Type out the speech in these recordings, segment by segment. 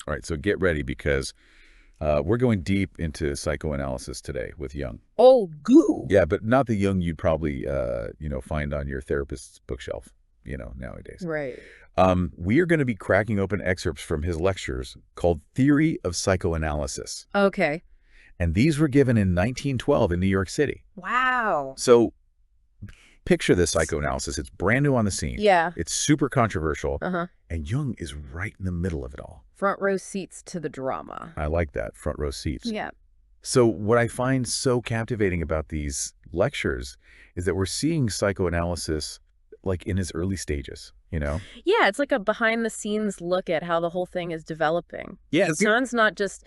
All right, so get ready because we're going deep into psychoanalysis today with Jung. Oh, goo. Yeah, but not the Jung you'd probably, find on your therapist's bookshelf, nowadays. Right. We are going to be cracking open excerpts from his lectures called Theory of Psychoanalysis. Okay. And these were given in 1912 in New York City. Wow. So picture this psychoanalysis. It's brand new on the scene. Yeah. It's super controversial. Uh-huh. And Jung is right in the middle of it all. Front row seats to the drama. I like that, front row seats. Yeah. So what I find so captivating about these lectures is that we're seeing psychoanalysis like in its early stages, Yeah, it's like a behind-the-scenes look at how the whole thing is developing. Yeah. Jung's not just,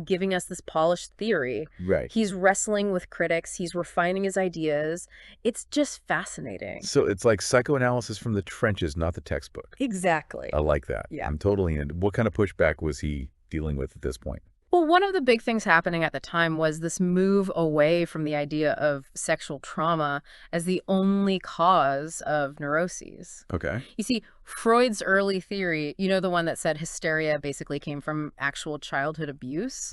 giving us this polished theory. Right. He's wrestling with critics. He's refining his ideas. It's just fascinating. So it's like psychoanalysis from the trenches, not the textbook. Exactly. I like that. Yeah. I'm totally in. What kind of pushback was he dealing with at this point? Well, one of the big things happening at the time was this move away from the idea of sexual trauma as the only cause of neuroses. Okay. You see, Freud's early theory, the one that said hysteria basically came from actual childhood abuse,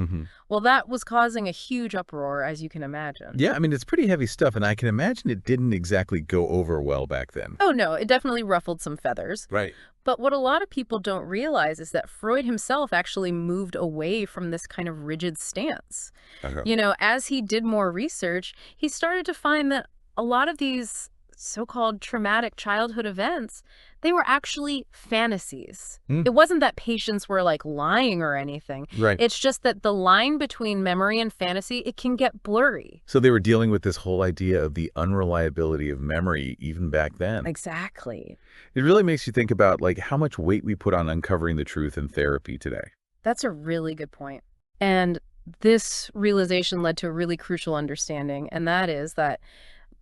well, that was causing a huge uproar, as you can imagine. Yeah, I mean, it's pretty heavy stuff, and I can imagine it didn't exactly go over well back then. Oh, no, it definitely ruffled some feathers. Right. But what a lot of people don't realize is that Freud himself actually moved away from this kind of rigid stance. As he did more research, he started to find that a lot of these so-called traumatic childhood events, they were actually fantasies. It wasn't that patients were like lying or anything. Right. It's just that the line between memory and fantasy, it can get blurry. So they were dealing with this whole idea of the unreliability of memory even back then. Exactly. It really makes you think about like how much weight we put on uncovering the truth in therapy today. That's a really good point. And this realization led to a really crucial understanding, and that is that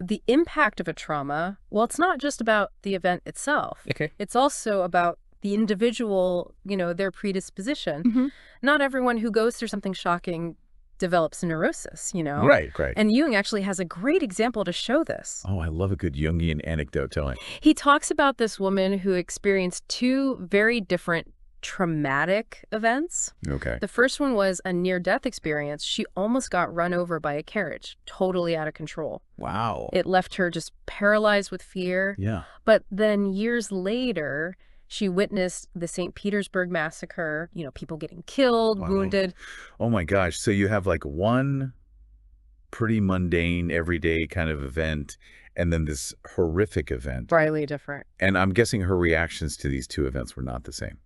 the impact of a trauma, well, it's not just about the event itself. Okay. It's also about the individual, their predisposition. Not everyone who goes through something shocking develops a neurosis, Right. And Jung actually has a great example to show this. Oh, I love a good Jungian anecdote. Tell me. He talks about this woman who experienced two very different traumatic events. Okay. The first one was a near-death experience. She almost got run over by a carriage, totally out of control. Wow. It left her just paralyzed with fear. Yeah. But then years later, she witnessed the St. Petersburg massacre, people getting killed, wounded. Oh my gosh. So you have like one pretty mundane, everyday kind of event, and then this horrific event. Entirely different. And I'm guessing her reactions to these two events were not the same.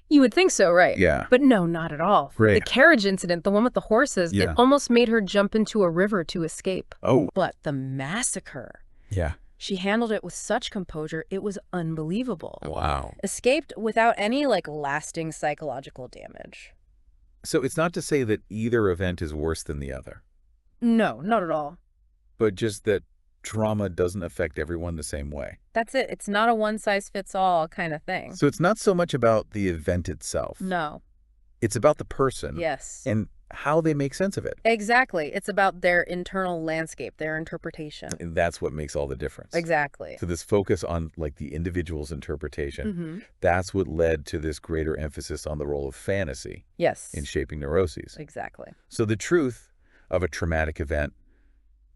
You would think so, right? Yeah. But no, not at all. Right. The carriage incident, the one with the horses, it almost made her jump into a river to escape. Oh. But the massacre, Yeah. she handled it with such composure, it was unbelievable. Wow. Escaped without any, lasting psychological damage. So it's not to say that either event is worse than the other, No, not at all. but just that trauma doesn't affect everyone the same way. That's it. It's not a one-size-fits-all kind of thing. So it's not so much about the event itself. No. It's about the person. Yes. And how they make sense of it. Exactly. It's about their internal landscape, their interpretation. And that's what makes all the difference. Exactly. So this focus on the individual's interpretation, that's what led to this greater emphasis on the role of fantasy Yes. in shaping neuroses. Exactly. So the truth of a traumatic event,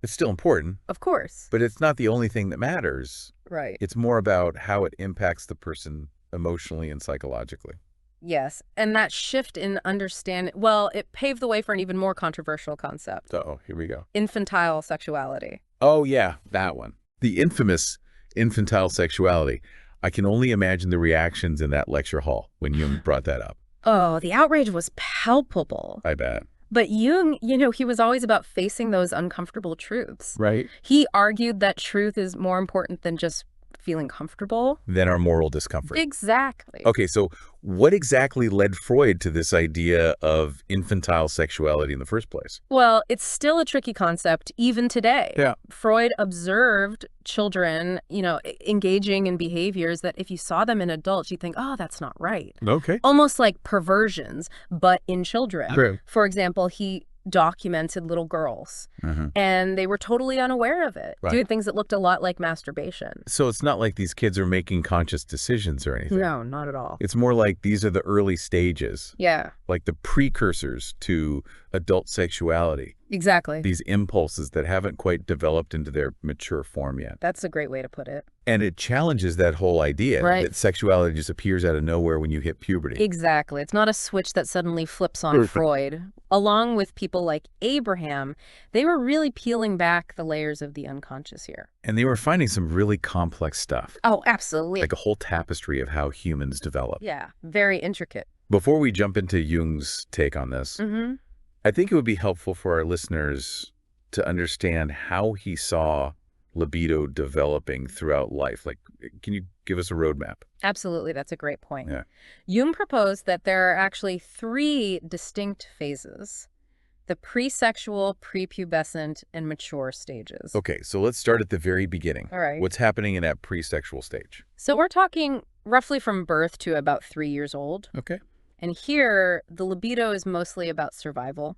it's still important, Of course. but it's not the only thing that matters. Right. It's more about how it impacts the person emotionally and psychologically. Yes. And that shift in understanding, well, it paved the way for an even more controversial concept. So here we go. Infantile sexuality. Oh, yeah, that one. The infamous infantile sexuality. I can only imagine the reactions in that lecture hall when Jung brought that up. Oh, the outrage was palpable. I bet. But Jung, he was always about facing those uncomfortable truths. Right. He argued that truth is more important than just feeling comfortable. Then our moral discomfort. Exactly. Okay, so what exactly led Freud to this idea of infantile sexuality in the first place? Well, it's still a tricky concept even today. Yeah. Freud observed children, engaging in behaviors that if you saw them in adults, you think, oh, that's not right. Okay. Almost like perversions, but in children. True. For example, he documented little girls. And they were totally unaware of it, doing things that looked a lot like masturbation. So it's not like these kids are making conscious decisions or anything. No, not at all. It's more like these are the early stages. Yeah. Like the precursors to adult sexuality. Exactly. These impulses that haven't quite developed into their mature form yet. That's a great way to put it. And it challenges that whole idea that sexuality just appears out of nowhere when you hit puberty. Exactly. It's not a switch that suddenly flips on Freud. Along with people like Abraham, they were really peeling back the layers of the unconscious here. And they were finding some really complex stuff. Oh, absolutely. Like a whole tapestry of how humans develop. Yeah, very intricate. Before we jump into Jung's take on this, I think it would be helpful for our listeners to understand how he saw libido developing throughout life. Like, can you give us a roadmap? Absolutely. That's a great point. Yeah. Jung proposed that there are actually 3 distinct phases: the pre-sexual, prepubescent, and mature stages. Okay, so let's start at the very beginning. All right. What's happening in that pre-sexual stage? So we're talking roughly from birth to about 3 years old. Okay. And here, the libido is mostly about survival.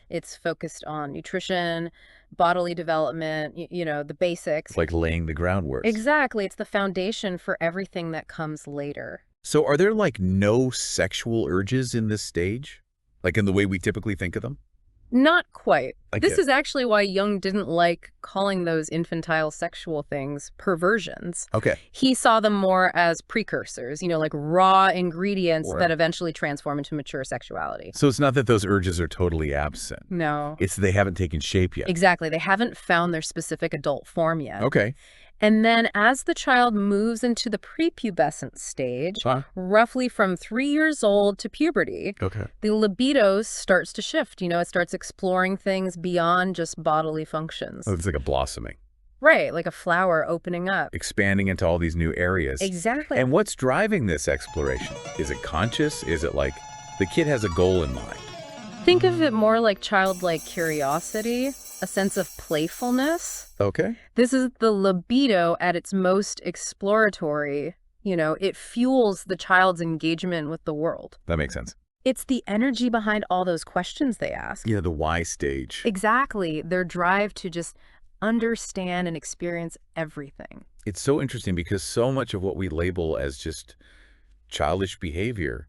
It's focused on nutrition, bodily development, you know, the basics. It's like laying the groundwork. Exactly. It's the foundation for everything that comes later. So are there like no sexual urges in this stage? Like in the way we typically think of them? Not quite. This is actually why Jung didn't like calling those infantile sexual things perversions. Okay. He saw them more as precursors, you know, like raw ingredients that eventually transform into mature sexuality. So it's not that those urges are totally absent. No. It's they haven't taken shape yet. Exactly. They haven't found their specific adult form yet. Okay. And then as the child moves into the prepubescent stage, roughly from 3 years old to puberty, the libido starts to shift. You know, it starts exploring things beyond just bodily functions. Oh, it's like a blossoming. Right, like a flower opening up. Expanding into all these new areas. Exactly. And what's driving this exploration? Is it conscious? Is it like the kid has a goal in mind? Think of it more like childlike curiosity, a sense of playfulness. Okay. This is the libido at its most exploratory. You know, it fuels the child's engagement with the world. That makes sense. It's the energy behind all those questions they ask. Yeah, the why stage. Exactly. Their drive to just understand and experience everything. It's so interesting because so much of what we label as just childish behavior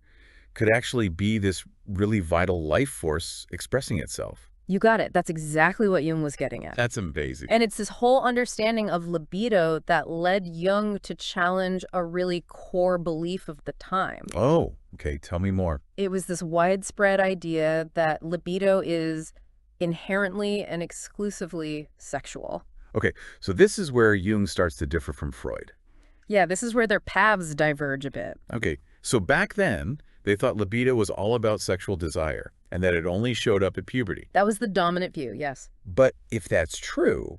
could actually be this really vital life force expressing itself. You got it. That's exactly what Jung was getting at. That's amazing. And it's this whole understanding of libido that led Jung to challenge a really core belief of the time. Oh, okay. Tell me more. It was this widespread idea that libido is inherently and exclusively sexual. Okay, so this is where Jung starts to differ from Freud. Yeah, this is where their paths diverge a bit. Okay, so back then, they thought libido was all about sexual desire and that it only showed up at puberty. That was the dominant view, yes. But if that's true,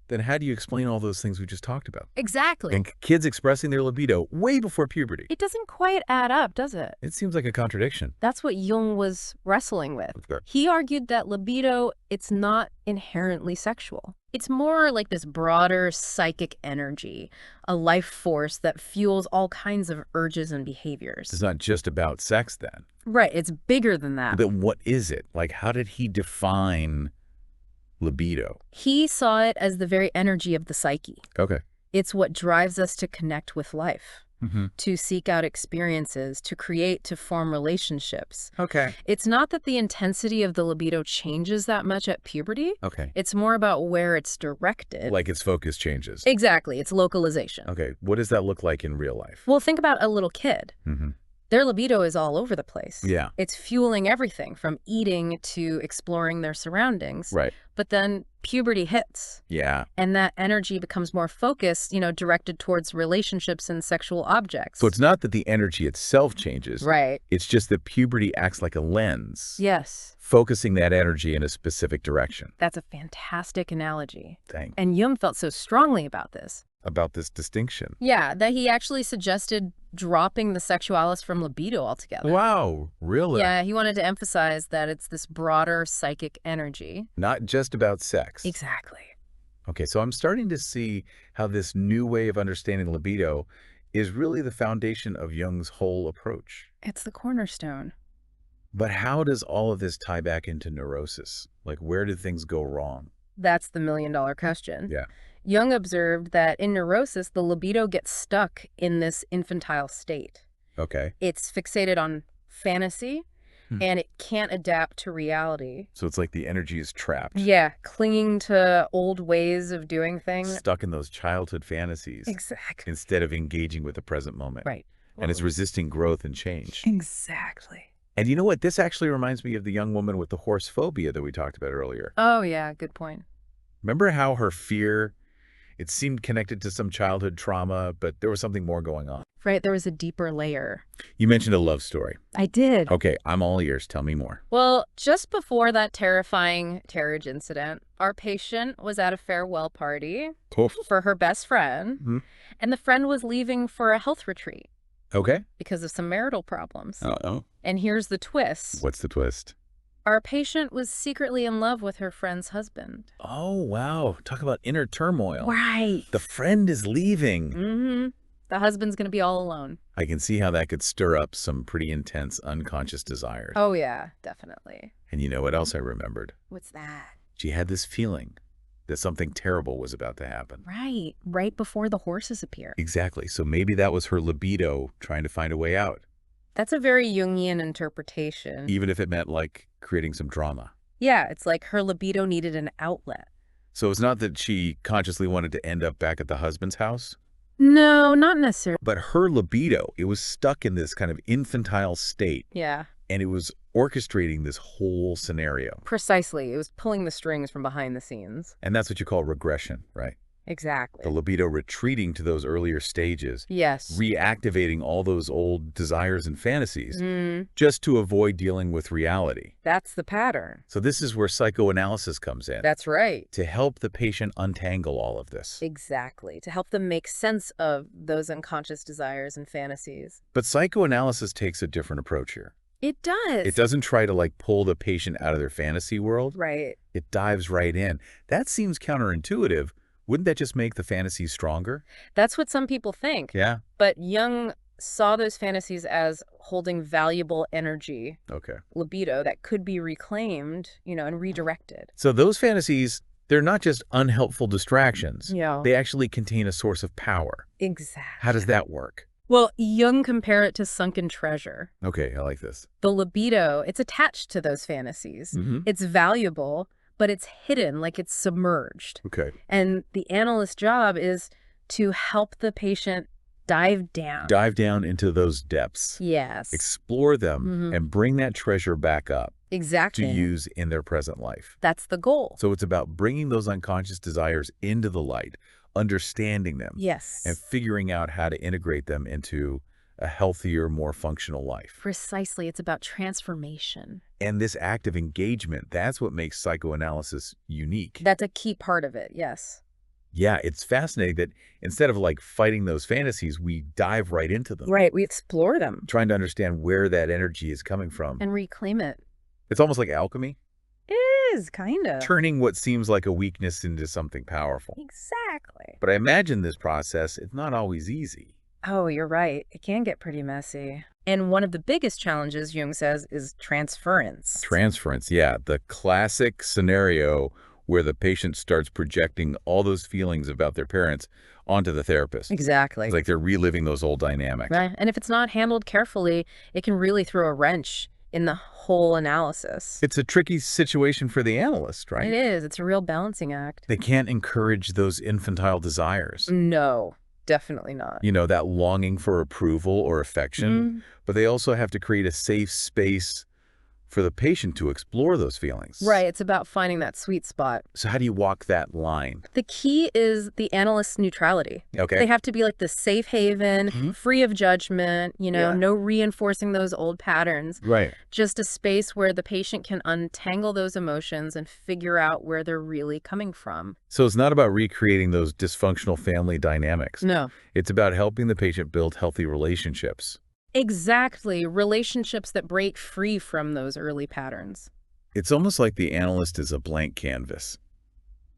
then how do you explain all those things we just talked about? Exactly. And kids expressing their libido way before puberty. It doesn't quite add up, does it? It seems like a contradiction. That's what Jung was wrestling with. Okay. He argued that libido, it's not inherently sexual. It's more like this broader psychic energy, a life force that fuels all kinds of urges and behaviors. It's not just about sex then. Right, it's bigger than that. But what is it? Like, how did he define libido? He saw it as the very energy of the psyche. Okay. It's what drives us to connect with life, to seek out experiences, to create, to form relationships. Okay. It's not that the intensity of the libido changes that much at puberty. Okay. It's more about where it's directed. Like its focus changes. Exactly. It's localization. Okay. What does that look like in real life? Well, think about a little kid. Their libido is all over the place. Yeah. It's fueling everything from eating to exploring their surroundings. Right. But then puberty hits. Yeah. And that energy becomes more focused, you know, directed towards relationships and sexual objects. So it's not that the energy itself changes. Right. It's just that puberty acts like a lens. Yes. Focusing that energy in a specific direction. That's a fantastic analogy. Thanks. And Jung felt so strongly about this. About this distinction. Yeah, that he actually suggested dropping the sexualis from libido altogether. Wow, really? Yeah, he wanted to emphasize that it's this broader psychic energy. Not just about sex. Exactly. Okay, so I'm starting to see how this new way of understanding libido is really the foundation of Jung's whole approach. It's the cornerstone. But how does all of this tie back into neurosis? Like, where did things go wrong? That's the million-dollar question. Yeah. Jung observed that in neurosis, the libido gets stuck in this infantile state. Okay. It's fixated on fantasy, and it can't adapt to reality. So it's like the energy is trapped. Yeah, clinging to old ways of doing things. Stuck in those childhood fantasies. Exactly. Instead of engaging with the present moment. Right. And it's resisting growth and change. Exactly. And you know what? This actually reminds me of the young woman with the horse phobia that we talked about earlier. Oh, yeah, good point. Remember how her fear, it seemed connected to some childhood trauma, but there was something more going on. Right, there was a deeper layer. You mentioned a love story. I did. Okay, I'm all ears. Tell me more. Well, just before that terrifying carriage incident, our patient was at a farewell party for her best friend, and the friend was leaving for a health retreat. Okay. Because of some marital problems. Uh-oh. And here's the twist. What's the twist? Our patient was secretly in love with her friend's husband. Oh, wow. Talk about inner turmoil. Right. The friend is leaving. Mm-hmm. The husband's going to be all alone. I can see how that could stir up some pretty intense unconscious desires. Oh, yeah, definitely. And you know what else I remembered? What's that? She had this feeling that something terrible was about to happen. Right. Right before the horses appear. Exactly. So maybe that was her libido trying to find a way out. That's a very Jungian interpretation. Even if it meant, like, creating some drama. Yeah, it's like her libido needed an outlet. So it's not that she consciously wanted to end up back at the husband's house? No, not necessarily. But her libido, it was stuck in this kind of infantile state. Yeah. And it was orchestrating this whole scenario. Precisely. It was pulling the strings from behind the scenes. And that's what you call regression, right? Exactly. The libido retreating to those earlier stages. Yes. Reactivating all those old desires and fantasies just to avoid dealing with reality. That's the pattern. So this is where psychoanalysis comes in. That's right. To help the patient untangle all of this. Exactly. To help them make sense of those unconscious desires and fantasies. But psychoanalysis takes a different approach here. It does. It doesn't try to like pull the patient out of their fantasy world. Right. It dives right in. That seems counterintuitive. Wouldn't that just make the fantasies stronger? That's what some people think. Yeah. But Jung saw those fantasies as holding valuable energy, libido, that could be reclaimed, and redirected. So those fantasies, they're not just unhelpful distractions. Yeah. They actually contain a source of power. Exactly. How does that work? Well, Jung compared it to sunken treasure. Okay, I like this. The libido, it's attached to those fantasies. It's valuable, but it's hidden, like it's submerged. Okay. And the analyst's job is to help the patient dive down. Dive down into those depths. Yes. Explore them and bring that treasure back up. Exactly. To use in their present life. That's the goal. So it's about bringing those unconscious desires into the light, understanding them. Yes. And figuring out how to integrate them into a healthier, more functional life. Precisely. It's about transformation. And this act of engagement, that's what makes psychoanalysis unique. That's a key part of it, yes. Yeah, it's fascinating that instead of like fighting those fantasies, we dive right into them. Right, we explore them. Trying to understand where that energy is coming from. And reclaim it. It's almost like alchemy. It is, kind of. Turning what seems like a weakness into something powerful. Exactly. But I imagine this process, it's not always easy. Oh, you're right. It can get pretty messy. And one of the biggest challenges, Jung says, is transference. Transference, yeah. The classic scenario where the patient starts projecting all those feelings about their parents onto the therapist. Exactly. It's like they're reliving those old dynamics. Right. And if it's not handled carefully, it can really throw a wrench in the whole analysis. It's a tricky situation for the analyst, right? It is. It's a real balancing act. They can't encourage those infantile desires. No, definitely not. That longing for approval or affection, but they also have to create a safe space for the patient to explore those feelings. Right. It's about finding that sweet spot. So how do you walk that line? The key is the analyst's neutrality. Okay. They have to be like the safe haven, free of judgment, no reinforcing those old patterns. Right. Just a space where the patient can untangle those emotions and figure out where they're really coming from. So it's not about recreating those dysfunctional family dynamics. No. It's about helping the patient build healthy relationships. Exactly. Relationships that break free from those early patterns. It's almost like the analyst is a blank canvas.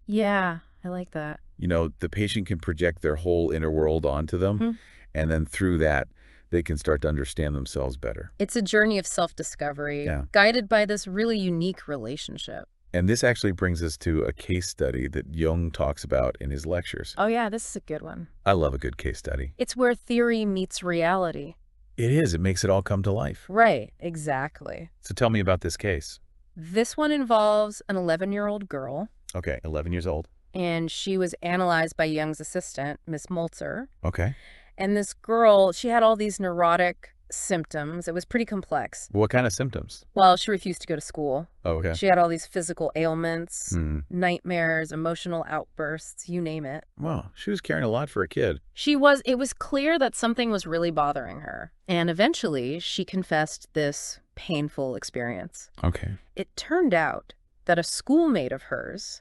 Yeah, I like that. The patient can project their whole inner world onto them, and then through that, they can start to understand themselves better. It's a journey of self-discovery, guided by this really unique relationship. And this actually brings us to a case study that Jung talks about in his lectures. Oh yeah, this is a good one. I love a good case study. It's where theory meets reality. It is. It makes it all come to life. Right, exactly. So tell me about this case. This one involves an 11-year-old girl. Okay, 11 years old. And she was analyzed by Jung's assistant, Miss Molzer. Okay. And this girl, she had all these neurotic symptoms. It was pretty complex. What kind of symptoms? Well, she refused to go to school. Oh, okay. She had all these physical ailments, nightmares, emotional outbursts, you name it. Well, she was carrying a lot for a kid. It was clear that something was really bothering her. And eventually, she confessed this painful experience. Okay. It turned out that a schoolmate of hers,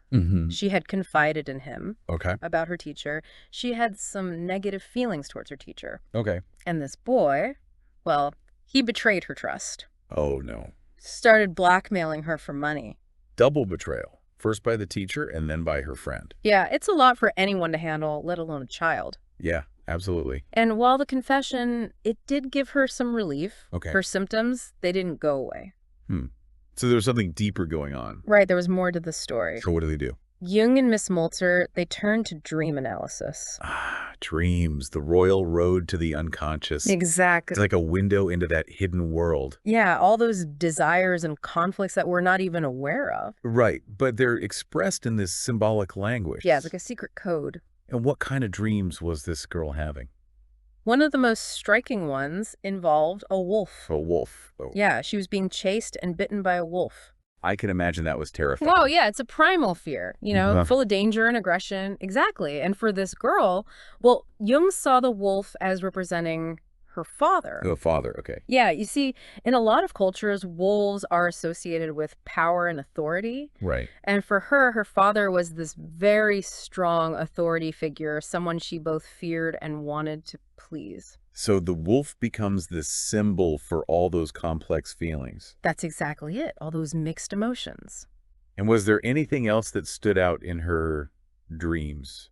she had confided in him about her teacher. She had some negative feelings towards her teacher. Okay. And this boy, well, he betrayed her trust. Oh, no. Started blackmailing her for money. Double betrayal. First by the teacher and then by her friend. Yeah, it's a lot for anyone to handle, let alone a child. Yeah, absolutely. And while the confession, it did give her some relief. Okay. Her symptoms, they didn't go away. So there was something deeper going on. Right, there was more to the story. So what do they do? Jung and Miss Molzer, they turned to dream analysis. Ah, dreams, the royal road to the unconscious. Exactly. It's like a window into that hidden world. Yeah, all those desires and conflicts that we're not even aware of. Right, but they're expressed in this symbolic language. Yeah, it's like a secret code. And what kind of dreams was this girl having? One of the most striking ones involved a wolf. A wolf. Oh. Yeah, she was being chased and bitten by a wolf. I can imagine that was terrifying. Oh, yeah, it's a primal fear, you know, full of danger and aggression. Exactly. And for this girl, well, Jung saw the wolf as representing her father. Oh, father, okay. Yeah, you see, in a lot of cultures, wolves are associated with power and authority. Right. And for her, her father was this very strong authority figure, someone she both feared and wanted to please. So the wolf becomes this symbol for all those complex feelings. That's exactly it, all those mixed emotions. And was there anything else that stood out in her dreams?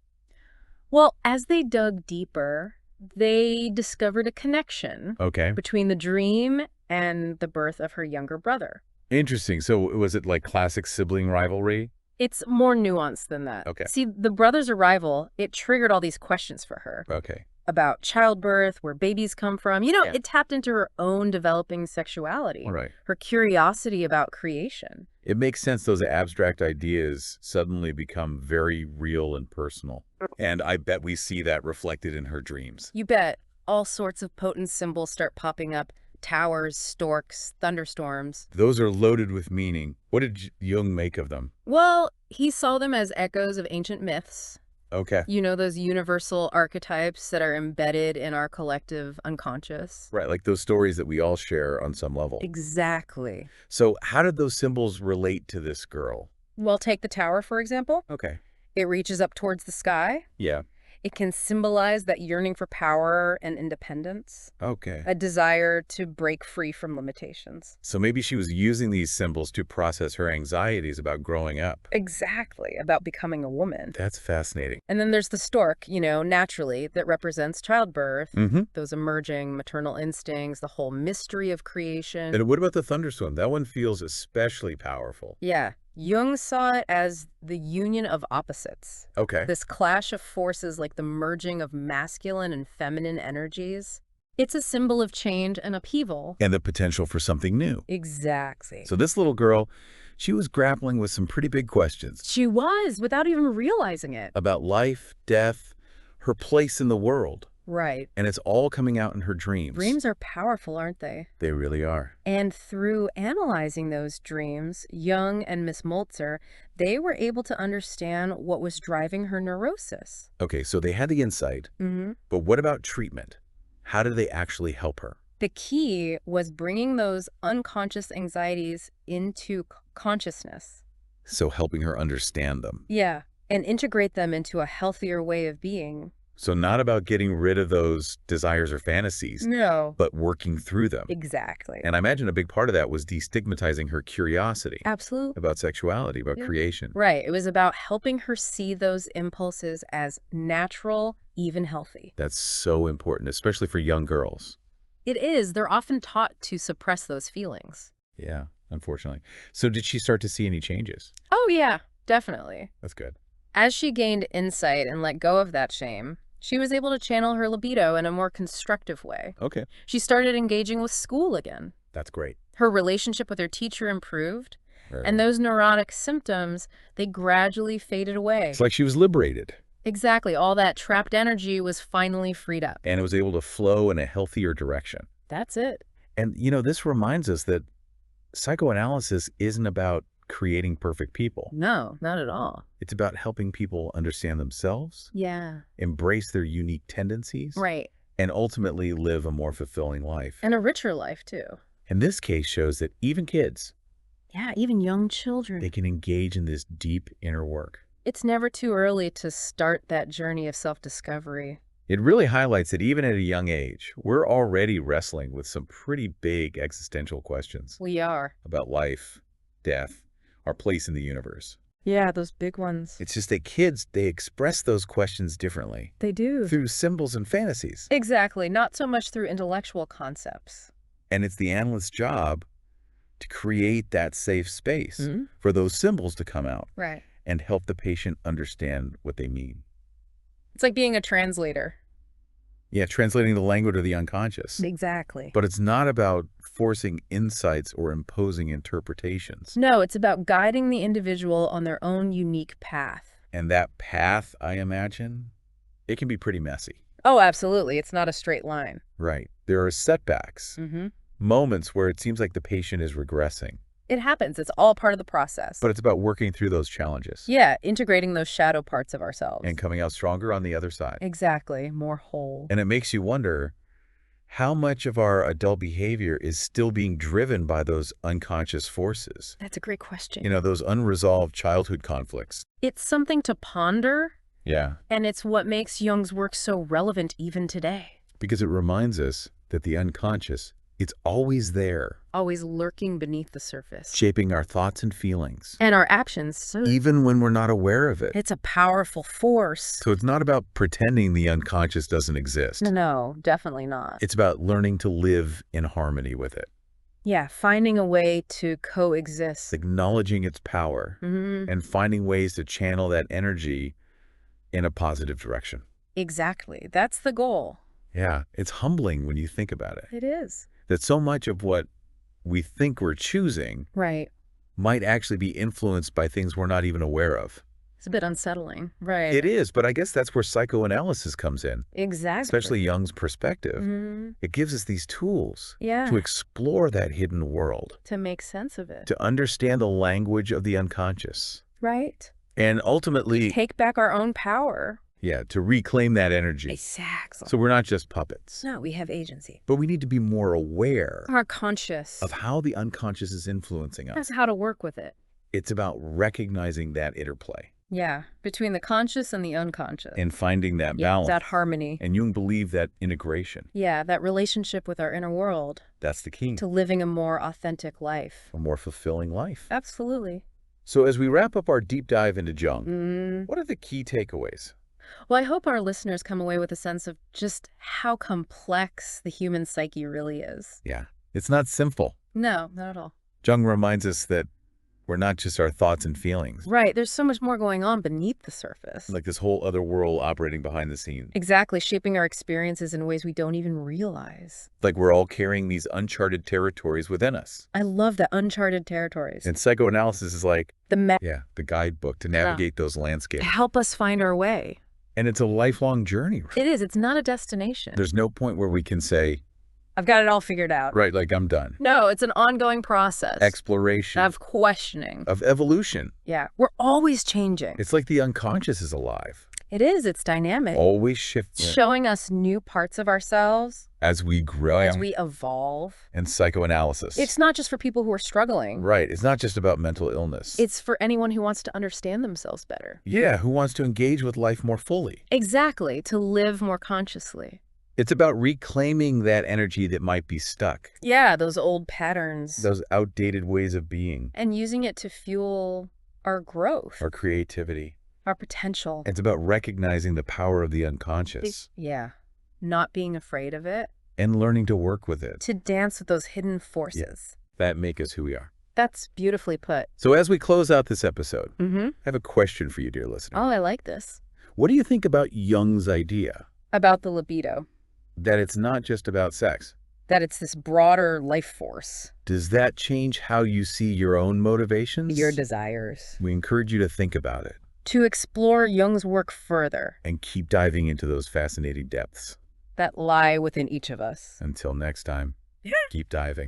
Well, as they dug deeper, they discovered a connection between the dream and the birth of her younger brother. Interesting. So was it like classic sibling rivalry? It's more nuanced than that. Okay. See, the brother's arrival, it triggered all these questions for her. Okay. About childbirth, where babies come from. You know, it tapped into her own developing sexuality. Right. Her curiosity about creation. It makes sense those abstract ideas suddenly become very real and personal. And I bet we see that reflected in her dreams. You bet. All sorts of potent symbols start popping up. Towers, storks, thunderstorms. Those are loaded with meaning. What did Jung make of them? Well, he saw them as echoes of ancient myths. Okay. You know, those universal archetypes that are embedded in our collective unconscious. Right, like those stories that we all share on some level. Exactly. So how did those symbols relate to this girl? Well, take the tower, for example. Okay. It reaches up towards the sky. Yeah. It can symbolize that yearning for power and independence. Okay. A desire to break free from limitations. So maybe she was using these symbols to process her anxieties about growing up. Exactly, about becoming a woman. That's fascinating. And then there's the stork, you know, naturally, that represents childbirth, those emerging maternal instincts, the whole mystery of creation. And what about the thunderstorm? That one feels especially powerful. Yeah. Jung saw it as the union of opposites. Okay. This clash of forces, like the merging of masculine and feminine energies. It's a symbol of change and upheaval. And the potential for something new. Exactly. So this little girl, she was grappling with some pretty big questions. She was, without even realizing it. About life, death, her place in the world. Right. And it's all coming out in her dreams. Dreams are powerful, aren't they? They really are. And through analyzing those dreams, Jung and Miss Molzer, they were able to understand what was driving her neurosis. Okay, so they had the insight. But what about treatment? How did they actually help her? The key was bringing those unconscious anxieties into consciousness. So helping her understand them. Yeah, and integrate them into a healthier way of being. So not about getting rid of those desires or fantasies. No. But working through them. Exactly. And I imagine a big part of that was destigmatizing her curiosity. Absolutely. About sexuality, about creation. Right. It was about helping her see those impulses as natural, even healthy. That's so important, especially for young girls. It is. They're often taught to suppress those feelings. Yeah, unfortunately. So did she start to see any changes? Oh, yeah, definitely. That's good. As she gained insight and let go of that shame, she was able to channel her libido in a more constructive way. Okay. She started engaging with school again. That's great. Her relationship with her teacher improved, Very and well. those neurotic symptoms, they gradually faded away. It's like she was liberated. Exactly. All that trapped energy was finally freed up. And it was able to flow in a healthier direction. That's it. And, this reminds us that psychoanalysis isn't about creating perfect people. No, not at all. It's about helping people understand themselves, Yeah. embrace their unique tendencies, Right. and ultimately live a more fulfilling life. And a richer life, too. And this case shows that even kids, Yeah, even young children. they can engage in this deep inner work. It's never too early to start that journey of self-discovery. It really highlights that even at a young age, we're already wrestling with some pretty big existential questions We are. about life, death, our place in the universe. Yeah, those big ones. It's just that kids, they express those questions differently They do. through symbols and fantasies. Exactly. Not so much through intellectual concepts. And it's the analyst's job to create that safe space Hmm? for those symbols to come out Right. and help the patient understand what they mean. It's like being a translator. Yeah, translating the language of the unconscious. Exactly. But it's not about forcing insights or imposing interpretations. No, it's about guiding the individual on their own unique path. And that path, I imagine, it can be pretty messy. Oh, absolutely. It's not a straight line. Right. There are setbacks, Mm-hmm. moments where it seems like the patient is regressing. It happens. It's all part of the process. But it's about working through those challenges Yeah, integrating those shadow parts of ourselves. and coming out stronger on the other side. Exactly. More whole. And it makes you wonder how much of our adult behavior is still being driven by those unconscious forces. That's a great question. Those unresolved childhood conflicts. It's something to ponder, Yeah. and it's what makes Jung's work so relevant even today. Because it reminds us that the unconscious, it's always there, Always lurking beneath the surface. shaping our thoughts and feelings, And our actions, so even when we're not aware of it. it's a powerful force. So it's not about pretending the unconscious doesn't exist. No, definitely not. It's about learning to live in harmony with it, Yeah, finding a way to coexist. acknowledging its power, Mhm. and finding ways to channel that energy in a positive direction. Exactly. That's the goal. Yeah, it's humbling when you think about it, It is. that so much of what we think we're choosing Right. might actually be influenced by things we're not even aware of. It's a bit unsettling. Right. It is, but I guess that's where psychoanalysis comes in, Exactly. especially Jung's perspective. Mhm. It gives us these tools Yeah. to explore that hidden world, To make sense of it. to understand the language of the unconscious, Right. and ultimately, Take back our own power. to reclaim that energy. Exactly. So we're not just puppets, No, we have agency. but we need to be more aware Our conscious. of how the unconscious is influencing us. That's how to work with it. It's about recognizing that interplay Yeah. Between the conscious and the unconscious. and finding that Yeah, balance. that harmony. And Jung believed that integration, Yeah, that relationship with our inner world that's the key to living a more authentic life. for a more fulfilling life. Absolutely. So as we wrap up our deep dive into Jung, Mm. what are the key takeaways? Well, I hope our listeners come away with a sense of just how complex the human psyche really is. Yeah, it's not simple. No, not at all. Jung reminds us that we're not just our thoughts and feelings, Right. There's so much more going on beneath the surface. like this whole other world operating behind the scenes. Exactly. Shaping our experiences in ways we don't even realize. Like we're all carrying these uncharted territories within us. I love the uncharted territories. And psychoanalysis is like, The map the guidebook to navigate those to landscapes. help us find our way. And it's a lifelong journey. Right? It is. It's not a destination. There's no point where we can say, I've got it all figured out. right, like I'm done. No, it's an ongoing process. Exploration, Of questioning. of evolution. Yeah. We're always changing. It's like the unconscious is alive, It is. It's dynamic. always It's shifting showing us new parts of ourselves as we grow. as we evolve. And psychoanalysis. It's not just for people who are struggling. Right. It's not just about mental illness. It's for anyone who wants to understand themselves better. Yeah, who wants to engage with life more fully. Exactly. To live more consciously. It's about reclaiming that energy that might be stuck, Yeah, those old patterns. those outdated ways of being, And using it to fuel our growth, our creativity. our potential. It's about recognizing the power of the unconscious. Yeah. Not being afraid of it. And learning to work with it. To dance with those hidden forces. That make us who we are. That's beautifully put. So as we close out this episode, I have a question for you, dear listener. Oh, I like this. What do you think about Jung's idea? About the libido. That it's not just about sex. That it's this broader life force. Does that change how you see your own motivations? Your desires. We encourage you to think about it. To explore Jung's work further. And keep diving into those fascinating depths. That lie within each of us. Until next time, keep diving.